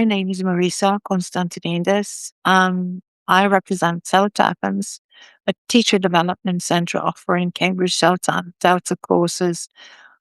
My name is Marisa Constantinides. I represent South Athens, a teacher development center offering Cambridge Delta courses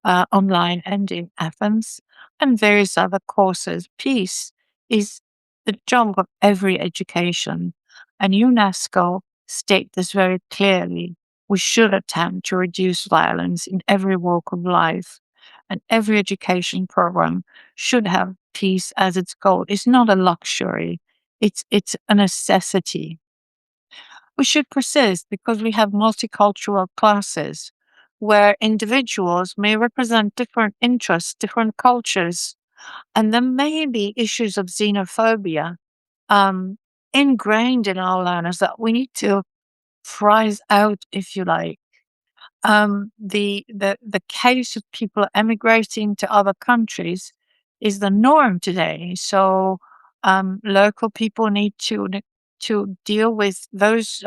online and in Athens, and various other courses. Peace is the job of every education, and UNESCO state this very clearly. We should attempt to reduce violence in every walk of life, and every education program should have peace as its goal. It's not a luxury; it's a necessity. We should persist because we have multicultural classes where individuals may represent different interests, different cultures, and there may be issues of xenophobia um, ingrained in our learners that we need to prize out, if you like. The case of people emigrating to other countries is the norm today. So local people need to deal with those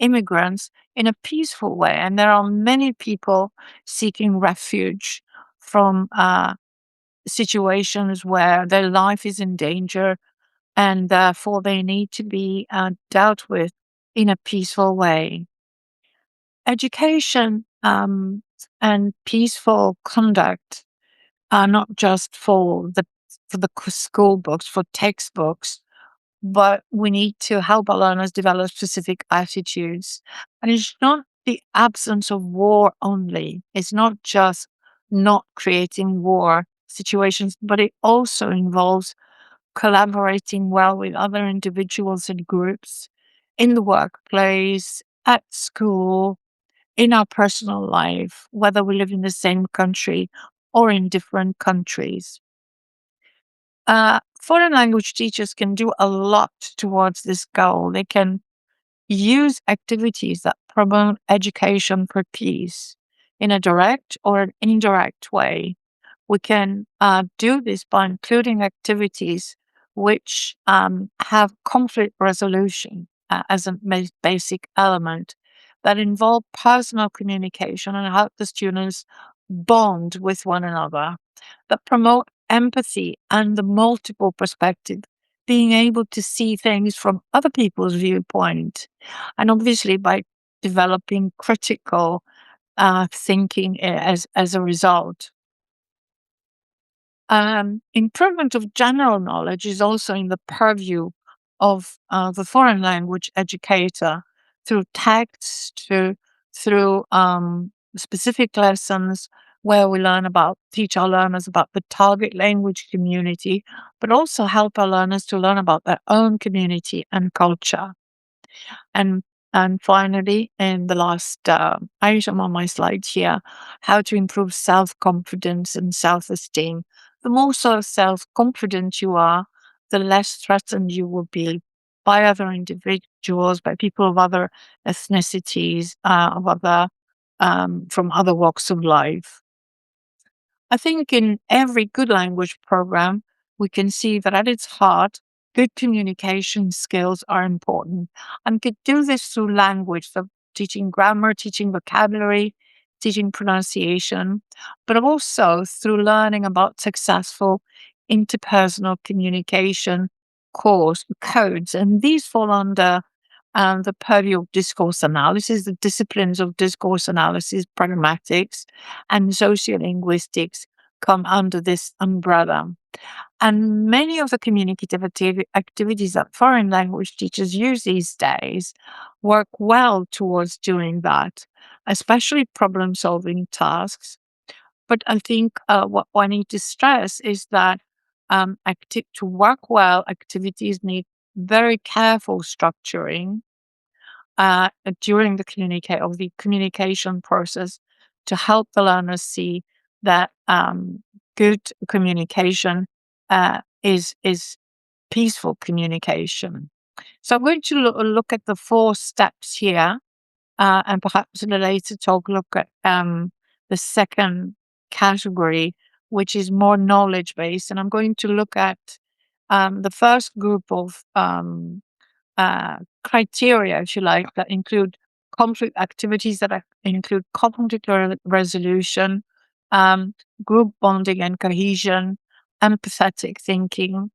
immigrants in a peaceful way, and there are many people seeking refuge from situations where their life is in danger, and therefore they need to be dealt with in a peaceful way. Education and peaceful conduct are not just for the school books, for textbooks, but we need to help our learners develop specific attitudes. And it's not the absence of war only. It's not just not creating war situations, but it also involves collaborating well with other individuals and groups in the workplace, at school, in our personal life, whether we live in the same country or in different countries. Foreign language teachers can do a lot towards this goal. They can use activities that promote education for peace in a direct or an indirect way. We can do this by including activities which have conflict resolution as a basic element that involve personal communication and help the students bond with one another, that promote empathy and the multiple perspective, being able to see things from other people's viewpoint, and obviously by developing critical thinking as a result. Improvement of general knowledge is also in the purview of the foreign language educator through texts, through specific lessons where we teach our learners about the target language community, but also help our learners to learn about their own community and culture. And and finally, in the last item on my slide here, how to improve self-confidence and self-esteem. The more self-confident you are, the less threatened you will be by other individuals, by people of other ethnicities, from other walks of life. I think in every good language program, we can see that at its heart, good communication skills are important. And we could do this through language, so teaching grammar, teaching vocabulary, teaching pronunciation, but also through learning about successful interpersonal communication codes. And these fall under the purview of discourse analysis, the disciplines of discourse analysis, pragmatics, and sociolinguistics come under this umbrella. And many of the communicative activities that foreign language teachers use these days work well towards doing that, especially problem solving tasks. But I think what I need to stress is that to work well, activities need very careful structuring during the communication process to help the learners see that good communication is peaceful communication. So I'm going to look at the 4 steps here, and perhaps in a later talk look at the second category, which is more knowledge based. And I'm going to look at the first group of criteria, if you like, that include conflict activities include conflict resolution, group bonding and cohesion, empathetic thinking,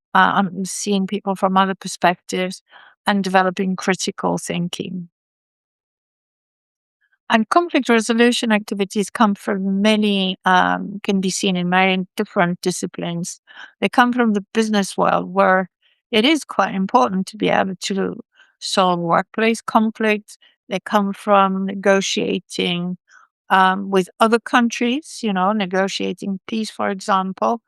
seeing people from other perspectives, and developing critical thinking. And conflict resolution activities come from many, can be seen in many different disciplines. They come from the business world, where it is quite important to be able to solve workplace conflicts. They come from negotiating with other countries, negotiating peace, for example.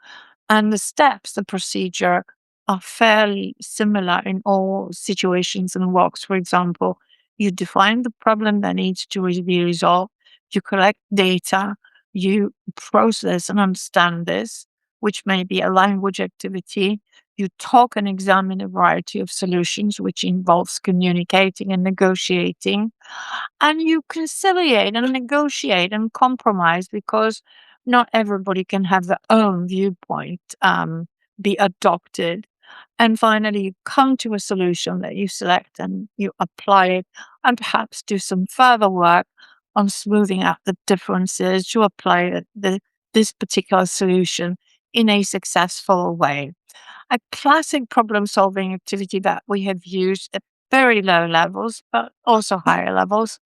And the steps, the procedure, are fairly similar in all situations and walks. For example, you define the problem that needs to be resolved, you collect data, you process and understand this, which may be a language activity. You talk and examine a variety of solutions, which involves communicating and negotiating. And you conciliate and negotiate and compromise, because not everybody can have their own viewpoint be adopted. And finally, you come to a solution that you select and you apply it, and perhaps do some further work on smoothing out the differences to apply this particular solution in a successful way. A classic problem solving activity that we have used at very low levels, but also higher levels.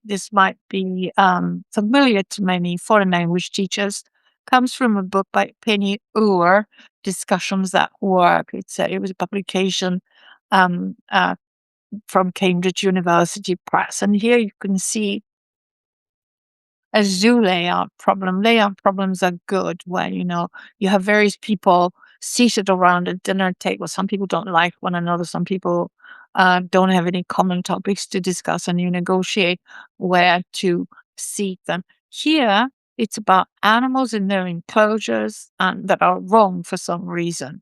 This might be familiar to many foreign language teachers. Comes from a book by Penny Ure, Discussions That Work. It was a publication um, uh, from Cambridge University Press. And here you can see a zoo layout problem. Layout problems are good when, you have various people seated around a dinner table. Some people don't like one another. Some people don't have any common topics to discuss, and you negotiate where to seat them. Here, it's about animals in their enclosures that are wrong for some reason.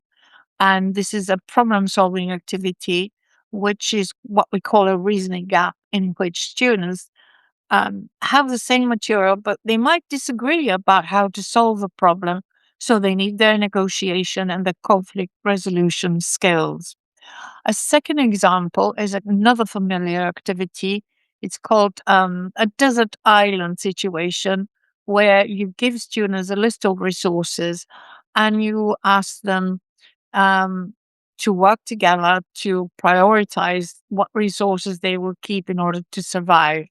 And this is a problem solving activity, which is what we call a reasoning gap, in which students have the same material, but they might disagree about how to solve a problem. So they need their negotiation and the conflict resolution skills. A second example is another familiar activity. It's called a desert island situation, where you give students a list of resources and you ask them um, to work together to prioritize what resources they will keep in order to survive.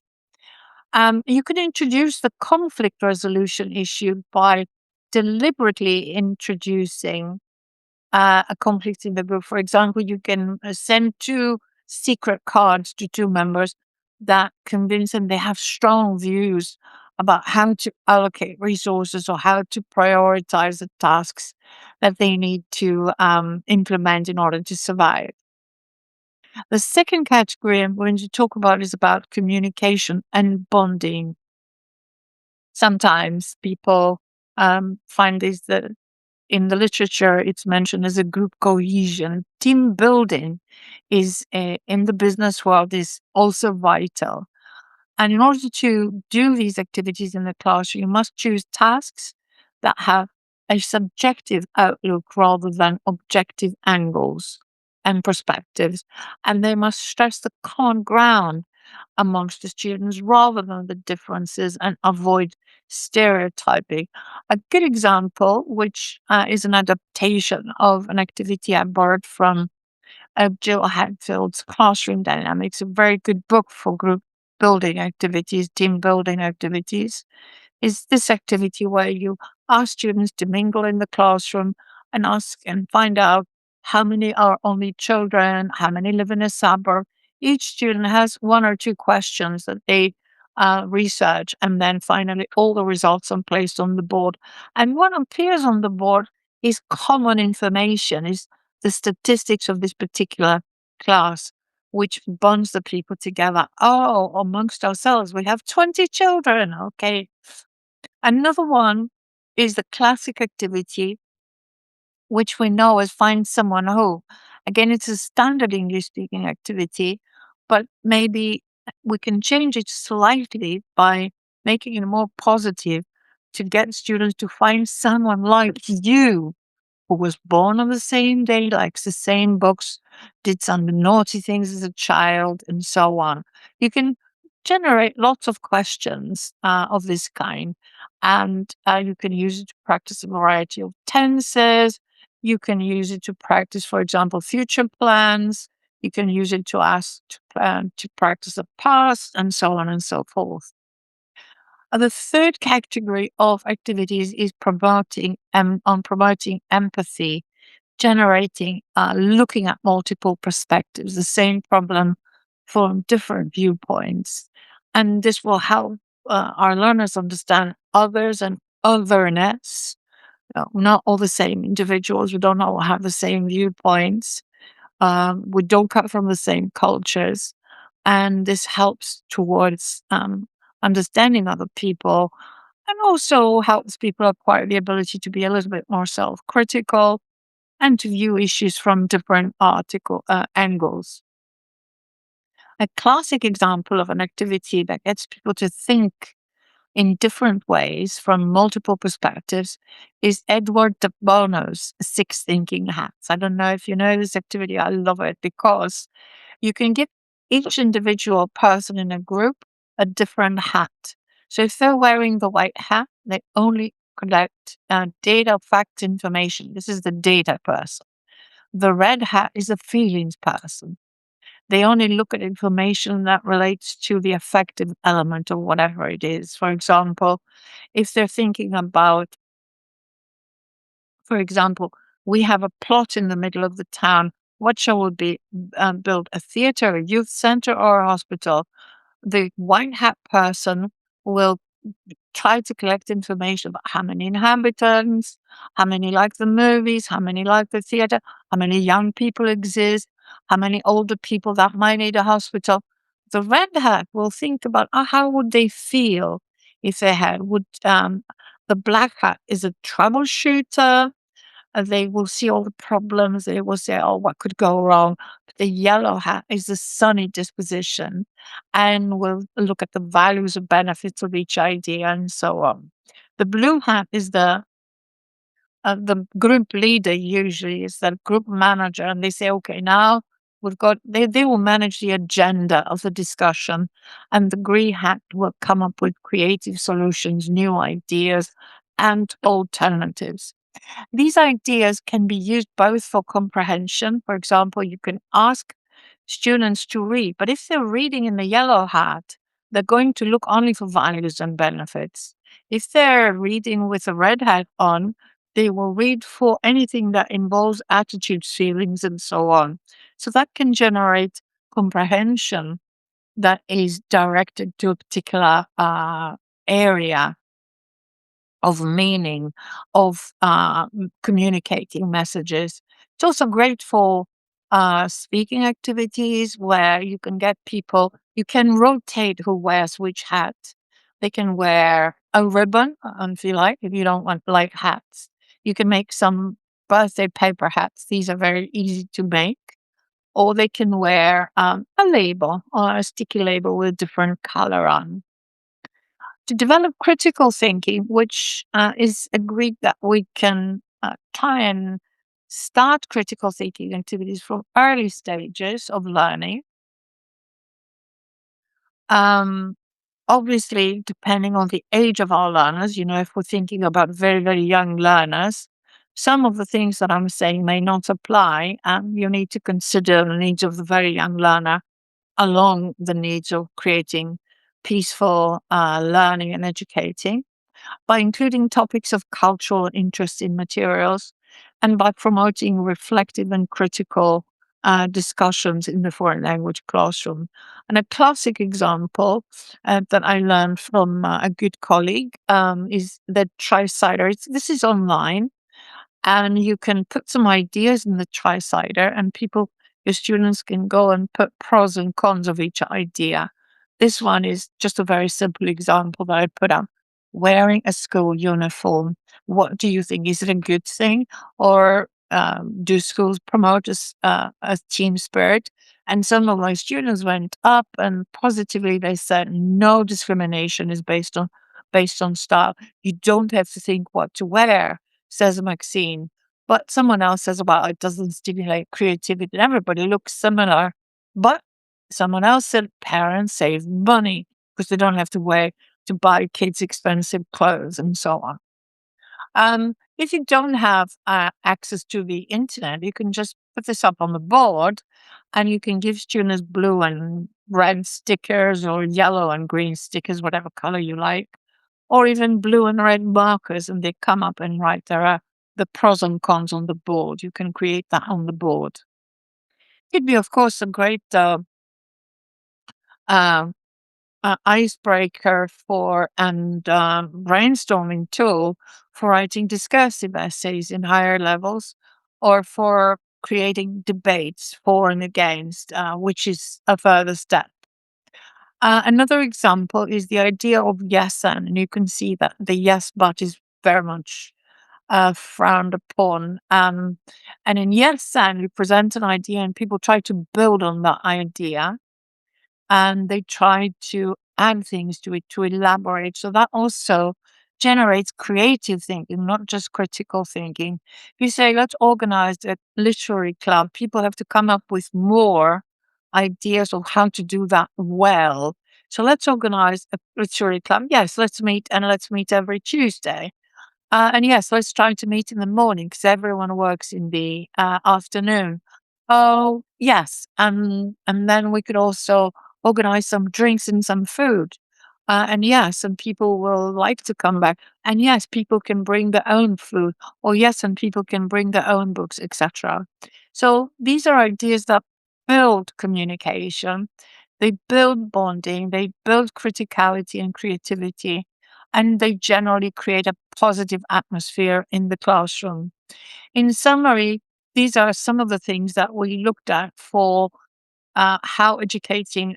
You can introduce the conflict resolution issue by deliberately introducing a conflict in the group. For example, you can send two secret cards to two members that convince them they have strong views about how to allocate resources or how to prioritize the tasks that they need to implement in order to survive. The second category I'm going to talk about is about communication and bonding. Sometimes people find this that in the literature it's mentioned as a group cohesion. Team building is in the business world is also vital. And in order to do these activities in the classroom, you must choose tasks that have a subjective outlook rather than objective angles and perspectives. And they must stress the common ground amongst the students rather than the differences, and avoid stereotyping. A good example, which is an adaptation of an activity I borrowed from Jill Hadfield's Classroom Dynamics, a very good book for group building activities, team building activities, is this activity where you ask students to mingle in the classroom and ask and find out how many are only children, how many live in a suburb. Each student has one or two questions that they research, and then finally all the results are placed on the board. And what appears on the board is common information, is the statistics of this particular class, which bonds the people together. Oh, amongst ourselves, we have 20 children. Okay. Another one is the classic activity, which we know as find someone who. Again, it's a standard English speaking activity, but maybe we can change it slightly by making it more positive, to get students to find someone like you, who was born on the same day, likes the same books, did some naughty things as a child, and so on. You can generate lots of questions of this kind, and you can use it to practice a variety of tenses. You can use it to practice, for example, future plans. You can use it to ask to plan to practice the past, and so on and so forth. The third category of activities is promoting empathy, generating, looking at multiple perspectives, the same problem from different viewpoints. And this will help our learners understand others and otherness. Not all the same individuals. We don't all have the same viewpoints. We don't come from the same cultures. And this helps towards understanding other people, and also helps people acquire the ability to be a little bit more self critical and to view issues from different angles. A classic example of an activity that gets people to think in different ways from multiple perspectives is Edward de Bono's Six Thinking Hats. I don't know if you know this activity. I love it because you can give each individual person in a group a different hat. So if they're wearing the white hat, they only collect data, fact, information. This is the data person. The red hat is a feelings person. They only look at information that relates to the affective element of whatever it is. For example, if they're thinking about, for example, we have a plot in the middle of the town. What shall we build? A theater, a youth center, or a hospital? The white hat person will try to collect information about how many inhabitants, how many like the movies, how many like the theater, how many young people exist, how many older people that might need a hospital. The red hat will think about how would they feel if they had. Would the black hat is a troubleshooter? They will see all the problems. They will say, "Oh, what could go wrong?" But the yellow hat is the sunny disposition, and will look at the values and benefits of each idea, and so on. The blue hat is the group leader. Usually, is the group manager, and they say, "Okay, now we've got." They will manage the agenda of the discussion, and the green hat will come up with creative solutions, new ideas, and alternatives. These ideas can be used both for comprehension. For example, you can ask students to read, but if they're reading in the yellow hat, they're going to look only for values and benefits. If they're reading with a red hat on, they will read for anything that involves attitudes, feelings, and so on. So that can generate comprehension that is directed to a particular area of meaning, of communicating messages. It's also great for speaking activities where you can get people, you can rotate who wears which hat. They can wear a ribbon if you like, if you don't want like hats. You can make some birthday paper hats. These are very easy to make. Or they can wear a label or a sticky label with different color on to develop critical thinking, which is agreed that we can try and start critical thinking activities from early stages of learning. Um, Obviously, depending on the age of our learners, if we're thinking about very, very young learners, some of the things that I'm saying may not apply. You need to consider the needs of the very young learner along the needs of creating peaceful learning and educating, by including topics of cultural interest in materials, and by promoting reflective and critical discussions in the foreign language classroom. And a classic example that I learned from a good colleague is the Tri-Cider. This is online, and you can put some ideas in the Tri-Cider, and your students can go and put pros and cons of each idea. This one is just a very simple example that I put up. Wearing a school uniform. What do you think? Is it a good thing? Or do schools promote a team spirit? And some of my students went up and positively they said no discrimination is based on style. You don't have to think what to wear, says Maxine. But someone else says, well, it doesn't stimulate creativity. And everybody looks similar. But someone else said parents save money because they don't have to buy kids expensive clothes and so on. If you don't have access to the internet, you can just put this up on the board and you can give students blue and red stickers or yellow and green stickers, whatever color you like, or even blue and red markers, and they come up and write the pros and cons on the board. You can create that on the board. It'd be, of course, a great um, icebreaker for and brainstorming tool for writing discursive essays in higher levels or for creating debates for and against, which is a further step. Another example is the idea of yes and you can see that the yes but is very much frowned upon. And in yes and you present an idea and people try to build on that idea and they try to add things to it to elaborate. So that also generates creative thinking, not just critical thinking. If you say, let's organize a literary club, people have to come up with more ideas of how to do that well. So let's organize a literary club. Yes, let's meet and let's meet every Tuesday. And yes, let's try to meet in the morning because everyone works in the afternoon. Oh, yes. And then we could also organize some drinks and some food. And yes, and people will like to come back. And yes, people can bring their own food. Or yes, and people can bring their own books, etc. So these are ideas that build communication. They build bonding. They build criticality and creativity and they generally create a positive atmosphere in the classroom. In summary, these are some of the things that we looked at for how educating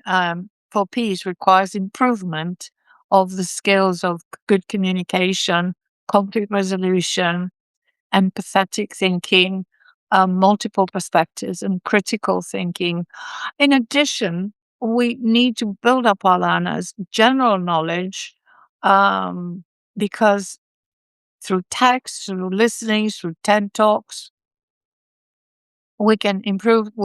for peace requires improvement of the skills of good communication, conflict resolution, empathetic thinking, multiple perspectives, and critical thinking. In addition, we need to build up our learners' general knowledge um, because through text, through listening, through TED Talks, we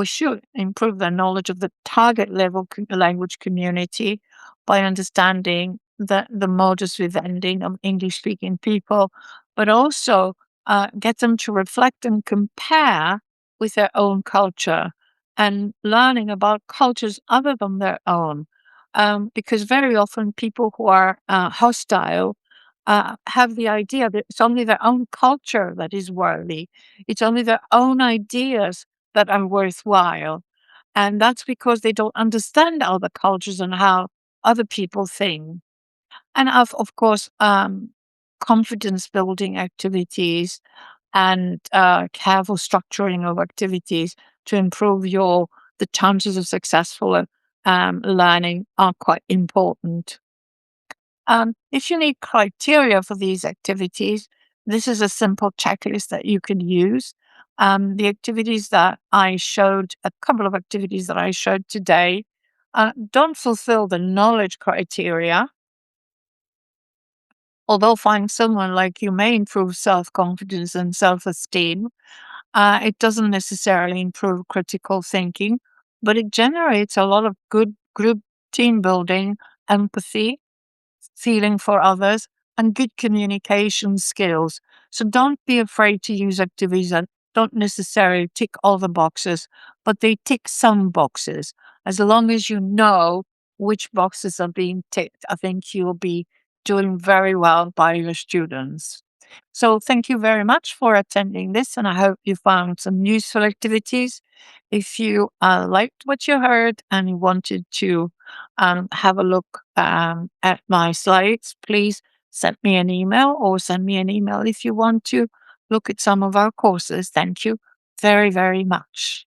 should improve the knowledge of the target level language community by understanding the modus vivendi of English speaking people, but also get them to reflect and compare with their own culture and learning about cultures other than their own. Because very often people who are hostile have the idea that it's only their own culture that is worthy. It's only their own ideas that are worthwhile. And that's because they don't understand other cultures and how other people think. And of course, confidence building activities and careful structuring of activities to improve the chances of successful learning are quite important. If you need criteria for these activities, this is a simple checklist that you can use. The activities that I showed, a couple of activities that I showed today, don't fulfill the knowledge criteria, although finding someone like you may improve self confidence and self esteem. It doesn't necessarily improve critical thinking, but it generates a lot of good group team building, empathy, feeling for others, and good communication skills. So don't be afraid to use activities that don't necessarily tick all the boxes, but they tick some boxes. As long as you know which boxes are being ticked, I think you'll be doing very well by your students. So thank you very much for attending this, and I hope you found some useful activities. If you liked what you heard and you wanted to have a look at my slides, please send me an email or send me an email if you want to look at some of our courses. Thank you very, very much.